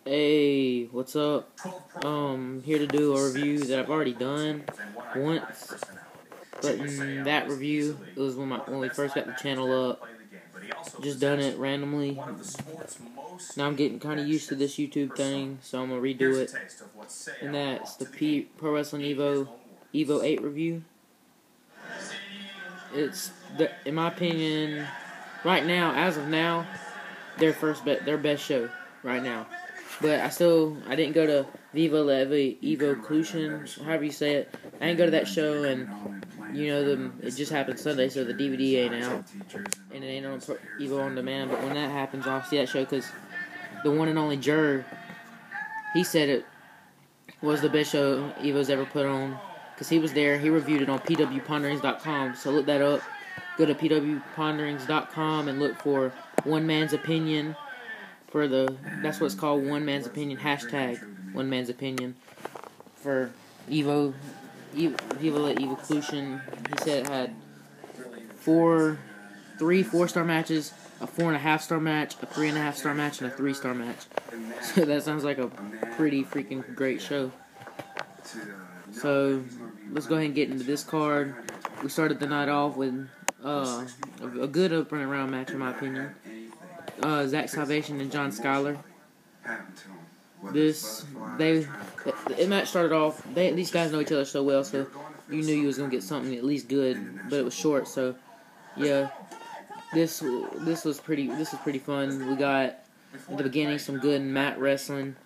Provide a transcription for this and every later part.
Hey, what's up? Here to do a review that I've already done once, but in that review, it was when we first got the channel up. Just done it randomly. Now I'm getting kind of used to this YouTube thing, so I'm gonna redo it. And that's the Pro Wrestling Evo 8 review. It's in my opinion, right now, as of now, their best show right now. But I didn't go to Evolution, however you say it. I didn't go to that show, and it just happened Sunday, so the DVD ain't out, and it ain't on Evo on demand. But when that happens, I'll see that show, because the one and only Jer, he said it was the best show Evo's ever put on, because he was there. He reviewed it on pwponderings.com, so look that up. Go to pwponderings.com and look for One Man's Opinion. That's what it's called, One Man's Opinion, hashtag One Man's Opinion for Evolution. He said it had three 4-star matches, a 4.5-star match, a 3.5-star match, and a 3-star match. So that sounds like a pretty freaking great show. So let's go ahead and get into this card. We started the night off with a good opening round match, in my opinion. Zack Salvation and Skyler. The match started off. These guys know each other so well, so you knew you was gonna get something at least good, but it was short. So yeah, this was pretty fun. We got at the beginning some good mat wrestling,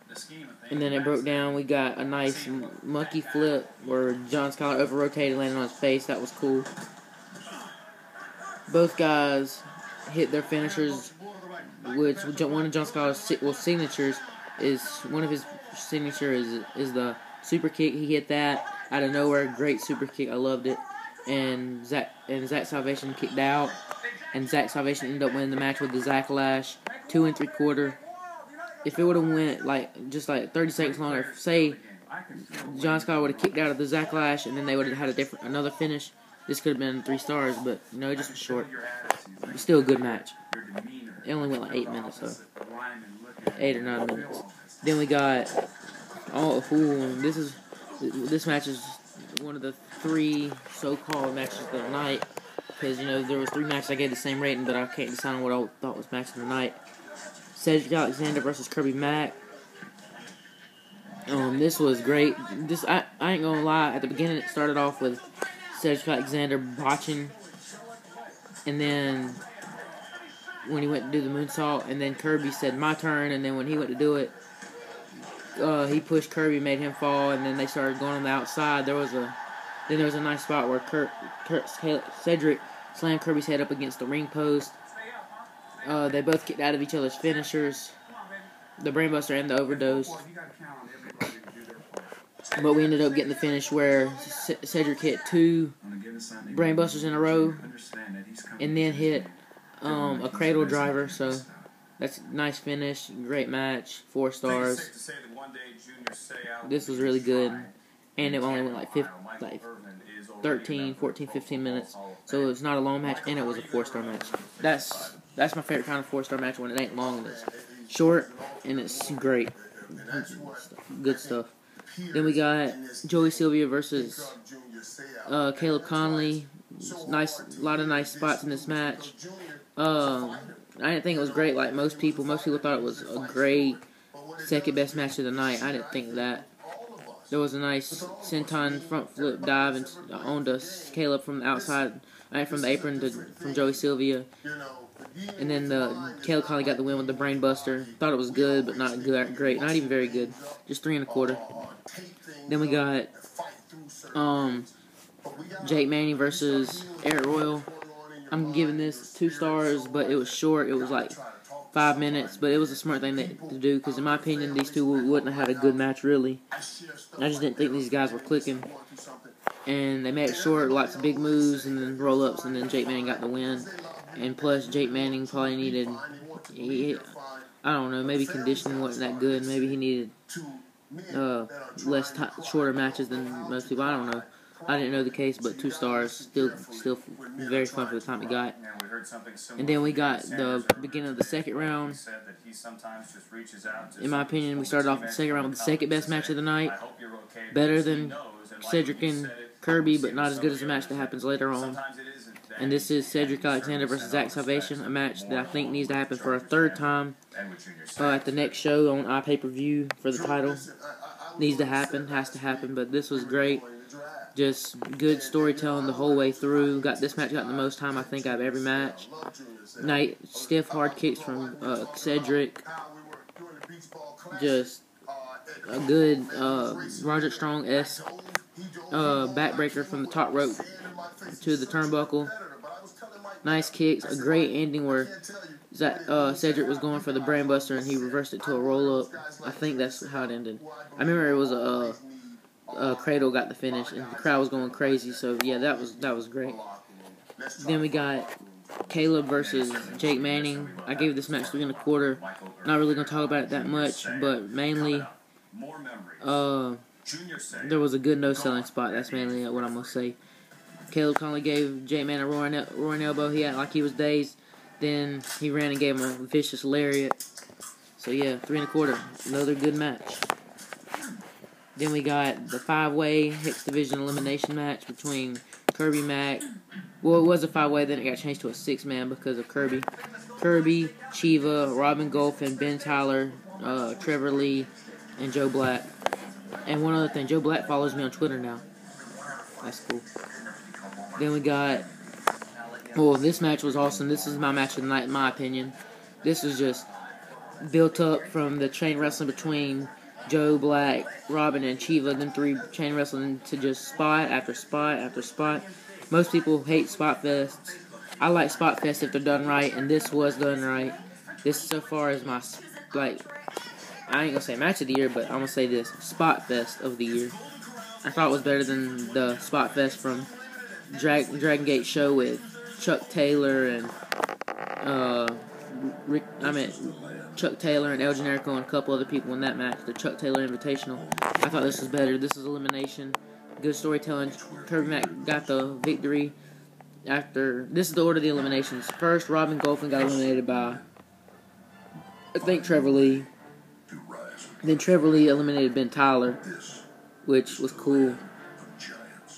and then it broke down. We got a nice monkey flip where Skyler over rotated, landing on his face. That was cool. Both guys hit their finishers, which one of Skyler's signatures is the super kick. He hit that out of nowhere, great super kick. I loved it. And Zack Salvation kicked out, and Zack Salvation ended up winning the match with the Zack Lash, 2 3/4. If it would have went just 30 seconds longer, say Skyler would have kicked out of the Zack Lash, and then they would have had another finish, this could have been 3 stars, but no, it just was short. It's still a good match. It only went 8 minutes, though. 8 or 9 minutes. Then we got this match is one of the 3 so-called matches of the night, because there was 3 matches I gave the same rating, but I can't decide on what I thought was match of the night. Cedric Alexander versus Kirby Mack. This was great. I ain't gonna lie. At the beginning, it started off with Cedric Alexander botching, and then when he went to do the moonsault, and then Kirby said, "My turn," and then when he went to do it, he pushed Kirby, made him fall, and then they started going on the outside. There was a nice spot where Cedric slammed Kirby's head up against the ring post. They both kicked out of each other's finishers, the Brainbuster and the Overdose. But we ended up getting the finish where Cedric hit 2 Brainbusters in a row, and then hit a cradle driver. So that's a nice finish, great match, 4 stars. This was really good, and it only went 13, 14, 15 minutes. So it's not a long match, and it was a 4-star match. That's my favorite kind of 4-star match, when it ain't long and it's short and it's great. Good stuff. Then we got Silvia versus Konley. A lot of nice spots in this match. I didn't think it was great like most people. Most people thought it was a great second best match of the night. I didn't think that. There was a nice senton front flip dive and onto Caleb from the outside, from the apron from Silvia. And then Caleb Konley got the win with the Brain Buster. Thought it was good, but not great. Not even very good. Just 3 1/4. Then we got Jake Manning versus Eric Royal. I'm giving this 2 stars, but it was short. It was 5 minutes, but it was a smart thing to do, because in my opinion, these two wouldn't have had a good match, really. I just didn't think these guys were clicking. And they made it short, lots of big moves, and then roll-ups, and then Jake Manning got the win. And plus, Jake Manning probably needed, I don't know, maybe conditioning wasn't that good. Maybe he needed shorter matches than most people. I don't know. I didn't know the case, but 2 stars. Still very fun for the time it got. And then we got the beginning of the second round. In my opinion, we started off the second round with the second best match of the night. Better than Cedric and Kirby, but not as good as the match that happens later on. And this is Cedric Alexander versus Zack Salvation, a match that I think needs to happen for a 3rd time at the next show on iPay-per-view for the title. Needs to happen, has to happen, but this was great. Just good storytelling the whole way through. This match got the most time I think out of every match. Stiff hard kicks from Cedric. Just a good Roger Strong-esque backbreaker from the top rope to the turnbuckle. Nice kicks, a great ending where Cedric was going for the brainbuster and he reversed it to a roll-up. I think that's how it ended. I remember it was a cradle got the finish and the crowd was going crazy. So yeah, that was great. Then we got Caleb versus Jake Manning. I gave this match 3 1/4. Not really gonna talk about it that much, but mainly there was a good no-selling spot. That's mainly what I'm gonna say. Caleb Konley gave Jake Manning a roaring elbow. He acted like he was dazed. Then he ran and gave him a vicious lariat. So yeah, 3 1/4. Another good match. Then we got the 5-way Hicks Division elimination match between Kirby, Mack. Well, it was a 5-way, then it got changed to a 6-man because of Kirby. Kirby, Chiva, Robin Golfin, Ben Tyler, Trevor Lee, and Joe Black. And one other thing, Joe Black follows me on Twitter now. That's cool. Then we got, this match was awesome. This is my match of the night, in my opinion. This was just built up from the chain wrestling between Joe Black, Robin, and Chiva, then 3 chain wrestling to just spot after spot after spot. Most people hate spot fests. I like spot fests if they're done right, and this was done right. This so far is my, I ain't gonna say match of the year, but I'm gonna say this, spot fest of the year. I thought it was better than the spot fest from Dragon Gate show with Chuck Taylor and Chuck Taylor and El Generico and a couple other people in that match, the Chuck Taylor Invitational. I thought this was better. This is elimination. Good storytelling. Kirby Mack got the victory. This is the order of the eliminations. First, Robin Golfin got eliminated by, I think, Trevor Lee. Then Trevor Lee eliminated Ben Tyler, which was cool.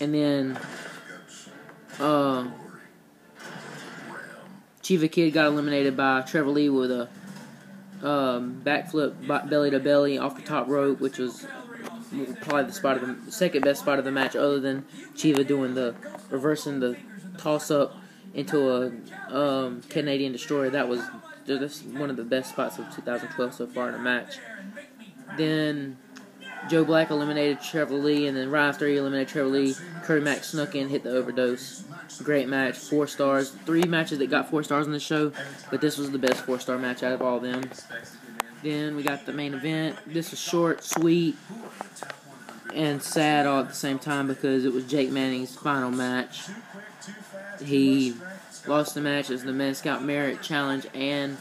And then Chiva Kid got eliminated by Trevor Lee with a backflip belly to belly off the top rope, which was probably the second best spot of the match, other than Chiva doing reversing the toss up into a Canadian Destroyer. That's one of the best spots of 2012 so far in a match. Then Joe Black eliminated Trevor Lee, and then right after he eliminated Trevor Lee, Kirby Mack snuck in, hit the overdose. Great match, 4 stars. 3 matches that got 4 stars on the show, but this was the best 4-star match out of all of them. Then we got the main event. This was short, sweet, and sad all at the same time because it was Jake Manning's final match. He lost the match as the Manscout Merit Challenge and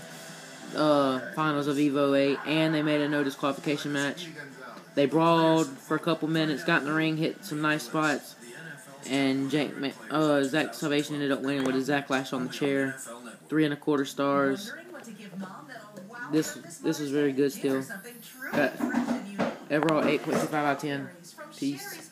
finals of Evo 8, and they made a no disqualification match. They brawled for a couple minutes, got in the ring, hit some nice spots, and Zack Salvation ended up winning with a Zack Lash on the chair. 3 1/4 stars. This was very good still. Overall 8.25 out of 10. Peace.